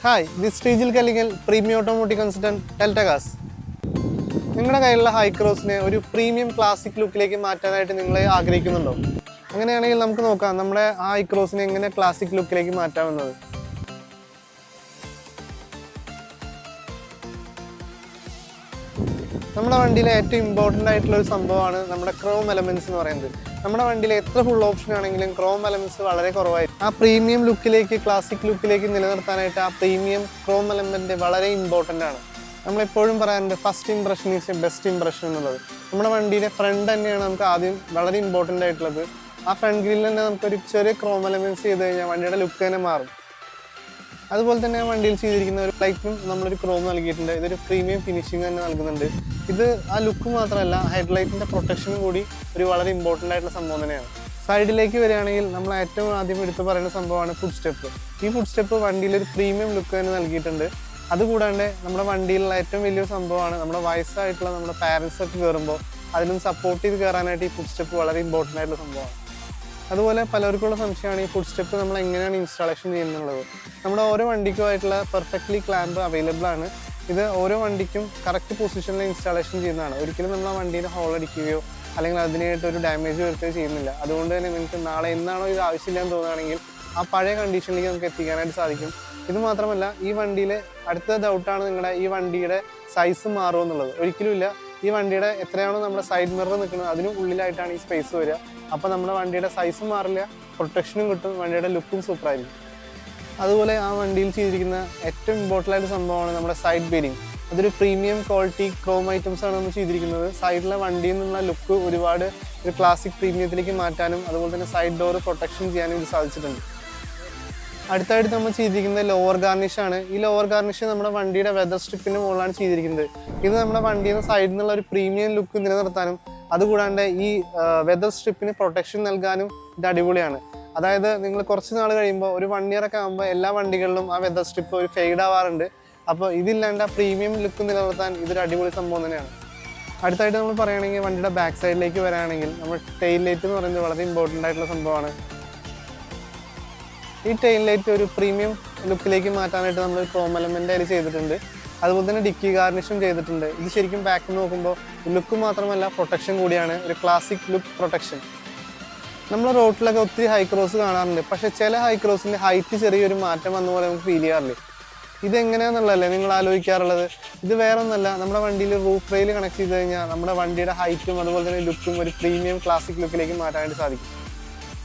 Hi, this Sreejil Kalingal, premium automotive consultant, ഡെൽറ്റഗാസ്. നിങ്ങളുടെ കയ്യിലുള്ള ഹൈ ക്രോസിനെ ഒരു പ്രീമിയം ക്ലാസിക് ലുക്കിലേക്ക് മാറ്റാനായിട്ട് നിങ്ങൾ ആഗ്രഹിക്കുന്നുണ്ടോ? അങ്ങനെയാണെങ്കിൽ നമുക്ക് നോക്കാം നമ്മുടെ ആ ഹൈ ക്രോസിനെ എങ്ങനെ ക്ലാസിക് ലുക്കിലേക്ക് മാറ്റാമെന്നത്. നമ്മുടെ വണ്ടിയിലെ ഏറ്റവും ഇമ്പോർട്ടൻ്റ് ആയിട്ടുള്ള ഒരു സംഭവമാണ് നമ്മുടെ ക്രോം എലമെന്റ്സ് എന്ന് പറയുന്നത്. നമ്മുടെ വണ്ടിയിൽ എത്ര ഫുൾ ഓപ്ഷൻ ആണെങ്കിലും ക്രോം എലമെന്റ്സ് വളരെ കുറവായിരിക്കും. ആ പ്രീമിയം ലുക്കിലേക്ക്, ക്ലാസിക് ലുക്കിലേക്ക് നിലനിർത്താനായിട്ട് ആ പ്രീമിയം ക്രോം എലമെന്റ് വളരെ ഇമ്പോർട്ടൻ്റ് ആണ്. നമ്മളെപ്പോഴും പറയാറുണ്ട് first impression is A best impression എന്നുള്ളത്. നമ്മുടെ വണ്ടിയുടെ ഫ്രണ്ട് തന്നെയാണ് നമുക്ക് ആദ്യം വളരെ ഇമ്പോർട്ടൻ്റ് ആയിട്ടുള്ളത്. ആ ഫ്രണ്ട് ഗ്രില്ലിൽ തന്നെ നമുക്കൊരു ചെറിയ ക്രോം എലമെന്റ്സ് ചെയ്ത് കഴിഞ്ഞാൽ വണ്ടിയുടെ ലുക്ക് തന്നെ മാറും. അതുപോലെ തന്നെ വണ്ടിയിൽ ചെയ്തിരിക്കുന്ന ഒരു ലൈറ്റിനും നമ്മളൊരു ക്രോം നൽകിയിട്ടുണ്ട്. ഇതൊരു പ്രീമിയം ഫിനിഷിംഗ് തന്നെ നൽകുന്നുണ്ട്. ഇത് ആ ലുക്ക് മാത്രമല്ല, ഹെഡ്ലൈറ്റിൻ്റെ പ്രൊട്ടക്ഷനും കൂടി ഒരു വളരെ ഇമ്പോർട്ടൻ്റ് ആയിട്ടുള്ള സംഭവം തന്നെയാണ്. സൈഡിലേക്ക് വരികയാണെങ്കിൽ നമ്മൾ ഏറ്റവും ആദ്യം എടുത്ത് പറയുന്ന സംഭവമാണ് ഫുഡ് സ്റ്റെപ്പ്. ഈ ഫുഡ് സ്റ്റെപ്പ് വണ്ടിയിൽ ഒരു പ്രീമിയം ലുക്ക് തന്നെ നൽകിയിട്ടുണ്ട്. അതുകൂടാണ്ട് നമ്മുടെ വണ്ടിയിലുള്ള ഏറ്റവും വലിയൊരു സംഭവമാണ് നമ്മുടെ വയസ്സായിട്ടുള്ള നമ്മുടെ പാരൻസ് ഒക്കെ കയറുമ്പോൾ അതിനും സപ്പോർട്ട് ചെയ്ത് കയറാനായിട്ട് ഈ ഫുഡ് സ്റ്റെപ്പ് വളരെ ഇമ്പോർട്ടൻ്റ് ആയിട്ടുള്ള സംഭവമാണ്. അതുപോലെ പലർക്കുള്ള സംശയമാണ് ഈ ഫുഡ് സ്റ്റെപ്പ് നമ്മൾ എങ്ങനെയാണ് ഇൻസ്റ്റാളേഷൻ ചെയ്യുന്നുള്ളത്. നമ്മുടെ ഓരോ വണ്ടിക്കുമായിട്ടുള്ള പെർഫെക്റ്റ്ലി ക്ലാമ്പ് അവൈലബിൾ ആണ്. ഇത് ഓരോ വണ്ടിക്കും കറക്റ്റ് പൊസിഷനിൽ ഇൻസ്റ്റാളേഷൻ ചെയ്യുന്നതാണ്. ഒരിക്കലും നമ്മൾ ആ വണ്ടിയിൽ ഹോൾ അടിക്കുകയോ അല്ലെങ്കിൽ അതിനായിട്ട് ഒരു ഡാമേജ് വരുത്തുകയോ ചെയ്യുന്നില്ല. അതുകൊണ്ട് തന്നെ നിങ്ങൾക്ക് നാളെ എന്നാണോ ഇത് ആവശ്യമില്ലാന്ന് തോന്നുകയാണെങ്കിൽ ആ പഴയ കണ്ടീഷനിലേക്ക് നമുക്ക് എത്തിക്കാനായിട്ട് സാധിക്കും. ഇത് മാത്രമല്ല, ഈ വണ്ടിയിൽ അടുത്ത ഡൗട്ടാണ് നിങ്ങളുടെ ഈ വണ്ടിയുടെ സൈസ് മാറുമോ എന്നുള്ളത്. ഒരിക്കലും ഇല്ല. ഈ വണ്ടിയുടെ എത്രയാണോ നമ്മുടെ സൈഡ് മിറർ നിൽക്കുന്നത് അതിനും ഉള്ളിലായിട്ടാണ് ഈ സ്പേസ് വരിക. അപ്പോൾ നമ്മുടെ വണ്ടിയുടെ സൈസും മാറില്ല, പ്രൊട്ടക്ഷനും കിട്ടും, വണ്ടിയുടെ ലുക്കും സൂപ്പറായിരിക്കും. അതുപോലെ ആ വണ്ടിയിൽ ചെയ്തിരിക്കുന്ന ഏറ്റവും ഇമ്പോർട്ടൻ്റ് ആയിട്ട് സംഭവമാണ് നമ്മുടെ സൈഡ് ബീരിങ്. അതൊരു പ്രീമിയം ക്വാളിറ്റി ക്രോം ഐറ്റംസ് ആണ് നമ്മൾ ചെയ്തിരിക്കുന്നത്. സൈഡിലെ വണ്ടിയിൽ നിന്നുള്ള ലുക്ക് ഒരുപാട് ഒരു ക്ലാസിക് പ്രീമിയത്തിലേക്ക് മാറ്റാനും അതുപോലെ തന്നെ സൈഡ് ഡോർ പ്രൊട്ടക്ഷൻ ചെയ്യാനും ഇത് സാധിച്ചിട്ടുണ്ട്. അടുത്തായിട്ട് നമ്മൾ ചെയ്തിരിക്കുന്നത് ലോവർ ഗാർണിഷ് ആണ്. ഈ ലോവർ ഗാർണിഷ് നമ്മുടെ വണ്ടിയുടെ വെതർ സ്ട്രിപ്പിൻ്റെ മുകളിലാണ് ചെയ്തിരിക്കുന്നത്. ഇത് നമ്മുടെ വണ്ടിയിൽ നിന്ന് സൈഡിൽ നിന്നുള്ള ഒരു പ്രീമിയം ലുക്ക് നിലനിർത്താനും അതുകൂടാണ്ട് ഈ വെതർ സ്ട്രിപ്പിന് പ്രൊട്ടക്ഷൻ നൽകാനും ഇത് അടിപൊളിയാണ്. അതായത് നിങ്ങൾ കുറച്ച് നാൾ കഴിയുമ്പോൾ ഒരു 1 ഇയർ ഒക്കെ ആകുമ്പോൾ എല്ലാ വണ്ടികളിലും ആ വെതർ സ്ട്രിപ്പ് ഒരു ഫെയ്ഡ് ആവാറുണ്ട്. അപ്പോൾ ഇതില്ലാണ്ട് ആ പ്രീമിയം ലുക്ക് നിലനിർത്താൻ ഇതൊരു അടിപൊളി സംഭവം തന്നെയാണ്. അടുത്തായിട്ട് നമ്മൾ പറയുകയാണെങ്കിൽ വണ്ടിയുടെ ബാക്ക് സൈഡിലേക്ക് വരികയാണെങ്കിൽ നമ്മൾ ടെയിൽ ലൈറ്റ് എന്ന് പറയുന്നത് വളരെ ഇമ്പോർട്ടൻ്റ് ആയിട്ടുള്ള സംഭവമാണ്. ഈ ടെയിൽ ലൈറ്റ് ഒരു പ്രീമിയം ലുക്കിലേക്ക് മാറ്റാനായിട്ട് നമ്മൾ ക്രോം എലമെൻ്റ് അതിൽ ചെയ്തിട്ടുണ്ട്. അതുപോലെ തന്നെ ഡിക്കി ഗാർണിഷും ചെയ്തിട്ടുണ്ട്. ഇത് ശരിക്കും ബാക്ക് നോക്കുമ്പോൾ ലുക്ക് മാത്രമല്ല പ്രൊട്ടക്ഷൻ കൂടിയാണ്, ഒരു ക്ലാസിക് ലുക്ക് പ്രൊട്ടക്ഷൻ. നമ്മൾ റോഡിലൊക്കെ ഒത്തിരി ഹൈ ക്രോസ് കാണാറുണ്ട്. പക്ഷേ ചില ഹൈ ക്രോസിൻ്റെ ഹൈറ്റ് ചെറിയൊരു മാറ്റം വന്ന പോലെ നമുക്ക് ഫീൽ ചെയ്യാറില്ലേ? ഇതെങ്ങനെയാണെന്നുള്ളതല്ലേ നിങ്ങൾ ആലോചിക്കാറുള്ളത്? ഇത് വേറെ ഒന്നല്ല, നമ്മുടെ വണ്ടിയിൽ റൂഫ് റെയിൽ കണക്ട് ചെയ്ത് കഴിഞ്ഞാൽ നമ്മുടെ വണ്ടിയുടെ ഹൈറ്റും അതുപോലെ തന്നെ ലുക്കും ഒരു പ്രീമിയം ക്ലാസിക് ലുക്കിലേക്ക് മാറ്റാനായിട്ട് സാധിക്കും.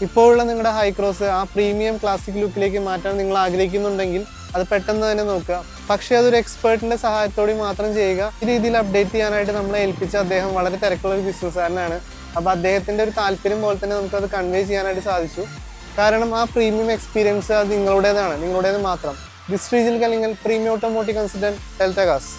ഇപ്പോഴുള്ള നിങ്ങളുടെ ഹൈ ക്രോസ് ആ പ്രീമിയം ക്ലാസിക് ലുക്കിലേക്ക് മാറ്റാൻ നിങ്ങൾ ആഗ്രഹിക്കുന്നുണ്ടെങ്കിൽ അത് പെട്ടെന്ന് തന്നെ നോക്കുക. പക്ഷേ അതൊരു എക്സ്പേർട്ടിൻ്റെ സഹായത്തോടെ മാത്രം ചെയ്യുക. ഈ രീതിയിൽ അപ്ഡേറ്റ് ചെയ്യാനായിട്ട് നമ്മളെ ഏൽപ്പിച്ച അദ്ദേഹം വളരെ തിരക്കുള്ള ഒരു ബിസിനസ്സുകാരനാണ്. അപ്പോൾ അദ്ദേഹത്തിൻ്റെ ഒരു താല്പര്യം പോലെ തന്നെ നമുക്കത് കൺവേ ചെയ്യാനായിട്ട് സാധിച്ചു. കാരണം ആ പ്രീമിയം എക്സ്പീരിയൻസ് അത് നിങ്ങളുടേതാണ്, നിങ്ങളുടേത് മാത്രം. This Sreejil Kalingal, premium automotive consultant, ഡെൽറ്റഗാസ്.